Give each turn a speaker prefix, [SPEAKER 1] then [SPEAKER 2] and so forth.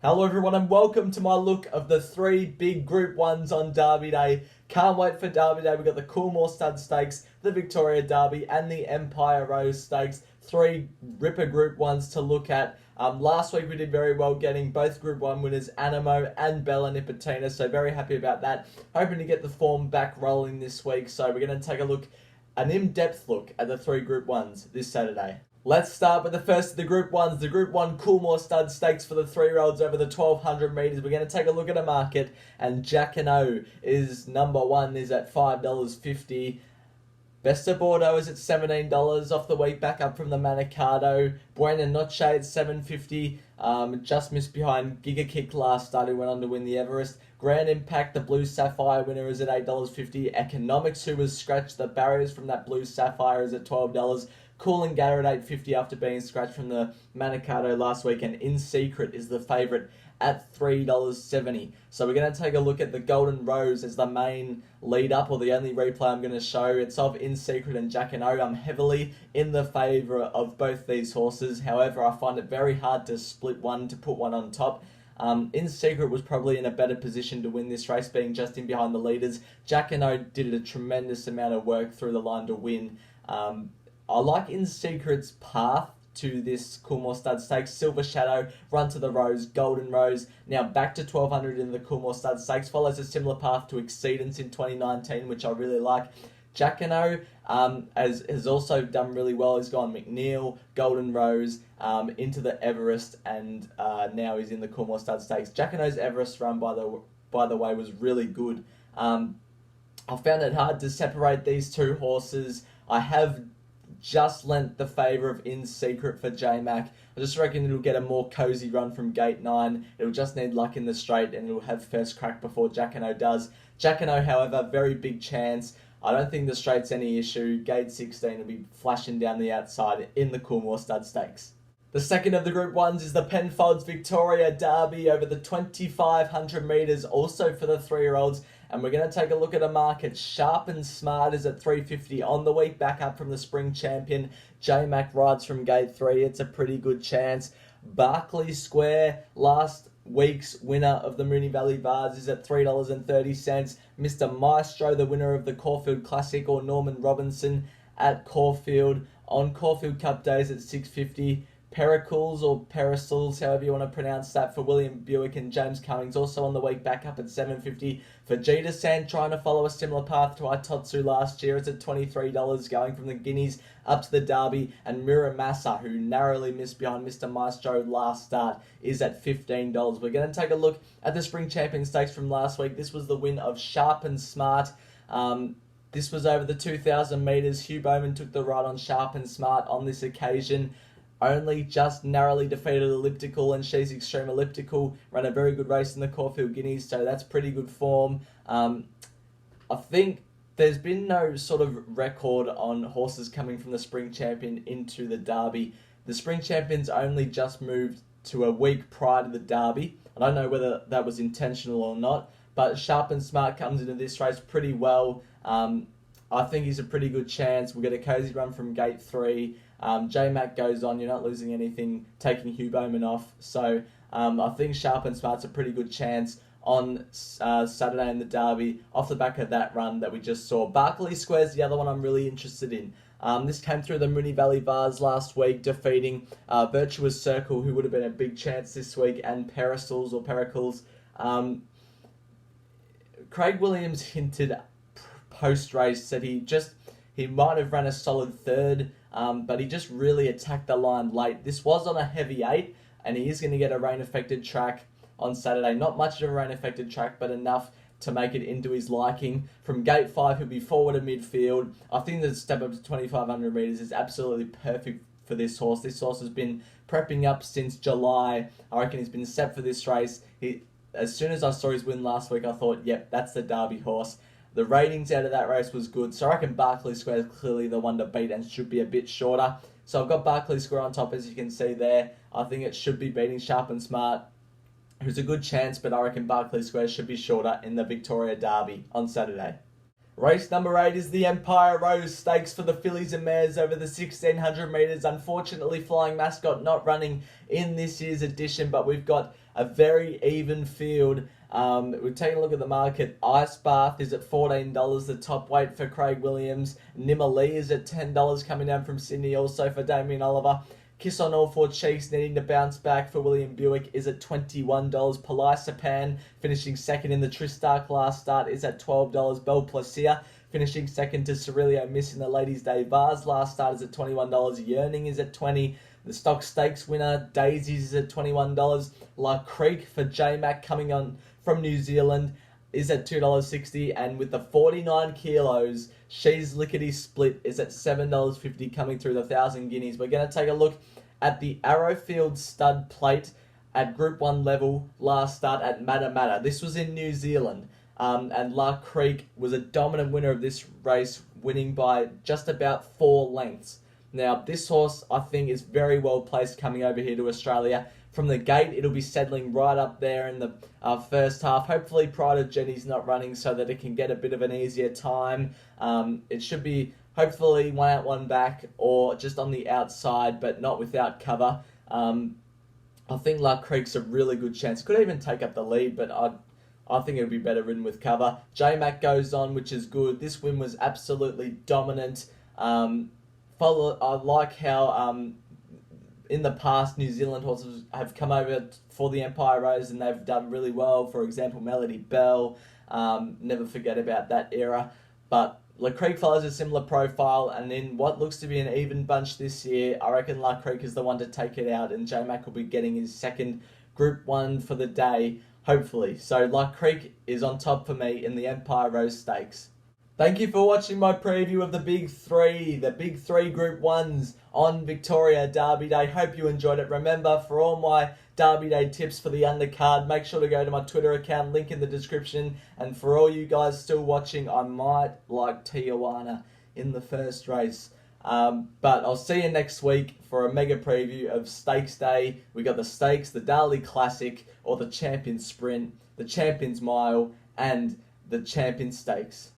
[SPEAKER 1] Hello everyone and welcome to my look of the three big Group 1s on Derby Day. Can't wait for Derby Day. We've got the Coolmore Stud Stakes, the Victoria Derby and the Empire Rose Stakes. Three ripper Group 1s to look at. Last week we did very well getting both Group 1 winners, Animo and Bella Nipotina, so very happy about that. Hoping to get the form back rolling this week, so we're going to take an in-depth look at the three Group 1s this Saturday. Let's start with the first of the Group 1s, the Group 1 Coolmore Stud Stakes for the 3-year-olds over the 1,200 metres. We're going to take a look at a market, and Jack and O is number one, is at $5.50. Best of Bordeaux is at $17 off the week, back up from the Manicato. Buena Noche at $7.50, just missed behind Giga Kick last start, who went on to win the Everest. Grand Impact, the Blue Sapphire winner, is at $8.50. Economics, who was scratched the barriers from that Blue Sapphire, is at $12. Cool and Gator at $8.50 after being scratched from the Manicato last week. And In Secret is the favourite at $3.70. So we're going to take a look at the Golden Rose as the main lead up, or the only replay I'm going to show. It's of In Secret and Jack and O. I'm heavily in the favour of both these horses. However, I find it very hard to split one, to put one on top. In Secret was probably in a better position to win this race, being just in behind the leaders. Jack and O did a tremendous amount of work through the line to win. I like In Secret's path to this Coolmore Stud Stakes. Silver Shadow, Run to the Rose, Golden Rose, now back to 1,200 in the Coolmore Stud Stakes. Follows a similar path to Exceedance in 2019, which I really like. Jack and O has also done really well. He's gone McNeil, Golden Rose, into the Everest, and now he's in the Coolmore Stud Stakes. Jack and O's Everest run, by the way, was really good. I found it hard to separate these two horses. I have just lent the favour of In Secret for J-Mac. I just reckon it'll get a more cosy run from gate 9. It'll just need luck in the straight, and it'll have first crack before Jack and O does. Jack and O, however, very big chance. I don't think the straight's any issue. Gate 16 will be flashing down the outside in the Coolmore Stud Stakes. The second of the Group 1s is the Penfolds Victoria Derby over the 2,500 metres, also for the 3-year-olds. And we're going to take a look at a market. Sharp and Smart is at $3.50 on the week, back up from the spring champion. J-Mac rides from gate 3. It's a pretty good chance. Berkeley Square, last week's winner of the Moonee Valley Vars, is at $3.30. Mr. Maestro, the winner of the Caulfield Classic, or Norman Robinson at Caulfield on Caulfield Cup days at $6.50. Pericles, or Peristles, however you want to pronounce that, for William Buick and James Cummings, also on the week, back up at $7.50. For Gita Sand, trying to follow a similar path to Itotsu last year, it's at $23, going from the Guineas up to the Derby. And Miramasa, who narrowly missed behind Mr. Maestro last start, is at $15. We're going to take a look at the Spring Champion Stakes from last week. This was the win of Sharp and Smart. This was over the 2,000 metres. Hugh Bowman took the ride on Sharp and Smart on this occasion. Only just narrowly defeated Elliptical and She's Extreme Elliptical. Ran a very good race in the Caulfield Guineas, so that's pretty good form. I think there's been no sort of record on horses coming from the Spring Champion into the Derby. The Spring Champion's only just moved to a week prior to the Derby. I don't know whether that was intentional or not, but Sharp and Smart comes into this race pretty well. I think he's a pretty good chance. We'll get a cosy run from gate 3. J-Mac goes on, you're not losing anything taking Hugh Bowman off. So I think Sharp and Smart's a pretty good chance on Saturday in the Derby, off the back of that run that we just saw. Berkeley Square's the other one I'm really interested in. This came through the Moonee Valley Vars last week, defeating Virtuous Circle, who would have been a big chance this week, and Peristles, or Pericles. Craig Williams hinted post-race that he might have run a solid third, but he just really attacked the line late. This was on a heavy 8, and he is going to get a rain-affected track on Saturday. Not much of a rain-affected track, but enough to make it into his liking. From gate 5, he'll be forward of midfield. I think the step up to 2,500 metres is absolutely perfect for this horse. This horse has been prepping up since July. I reckon he's been set for this race. As soon as I saw his win last week, I thought, yep, that's the Derby horse. The ratings out of that race was good, so I reckon Berkeley Square is clearly the one to beat and should be a bit shorter. So I've got Berkeley Square on top, as you can see there. I think it should be beating Sharp and Smart, who's a good chance, but I reckon Berkeley Square should be shorter in the Victoria Derby on Saturday. Race number 8 is the Empire Rose Stakes for the fillies and mares over the 1600 metres. Unfortunately, Flying Mascot not running in this year's edition, but we've got a very even field. We're taking a look at the market. Ice Bath is at $14, the top weight for Craig Williams. Nimalee is at $10 coming down from Sydney, also for Damien Oliver. Kiss on All Four Cheeks needing to bounce back for William Buick is at $21. Palaisapan finishing second in the Tristark last start is at $12. Belle Plaisir finishing second to Cerilio missing the Ladies' Day. Vars last start is at $21. Yearning is at $20. The Stock Stakes winner Daisies is at $21. La Creek for J-Mac coming on from New Zealand is at $2.60, and with the 49 kilos, She's Lickety Split is at $7.50 coming through the 1,000 guineas. We're going to take a look at the Arrowfield Stud Plate at Group 1 level last start at Matamata. This was in New Zealand, and La Creek was a dominant winner of this race, winning by just about 4 lengths. Now, this horse, I think, is very well placed coming over here to Australia. From the gate, it'll be settling right up there in the first half. Hopefully, Pride of Jenny's not running so that it can get a bit of an easier time. It should be, hopefully, 1 out, 1 back, or just on the outside, but not without cover. I think La Creek's a really good chance. Could even take up the lead, but I think it would be better ridden with cover. J-Mac goes on, which is good. This win was absolutely dominant. I like how in the past New Zealand horses have come over for the Empire Rose and they've done really well. For example, Melody Bell. Never forget about that era. But La Creek follows a similar profile, and in what looks to be an even bunch this year, I reckon La Creek is the one to take it out, and J-Mac will be getting his second Group 1 for the day, hopefully. So La Creek is on top for me in the Empire Rose Stakes. Thank you for watching my preview of the Big 3, the Big 3 Group 1s on Victoria Derby Day. Hope you enjoyed it. Remember, for all my Derby Day tips for the undercard, make sure to go to my Twitter account, link in the description. And for all you guys still watching, I might like Tijuana in the first race. But I'll see you next week for a mega preview of Stakes Day. We got the Stakes, the Darley Classic, or the Champions Sprint, the Champions Mile, and the Champions Stakes.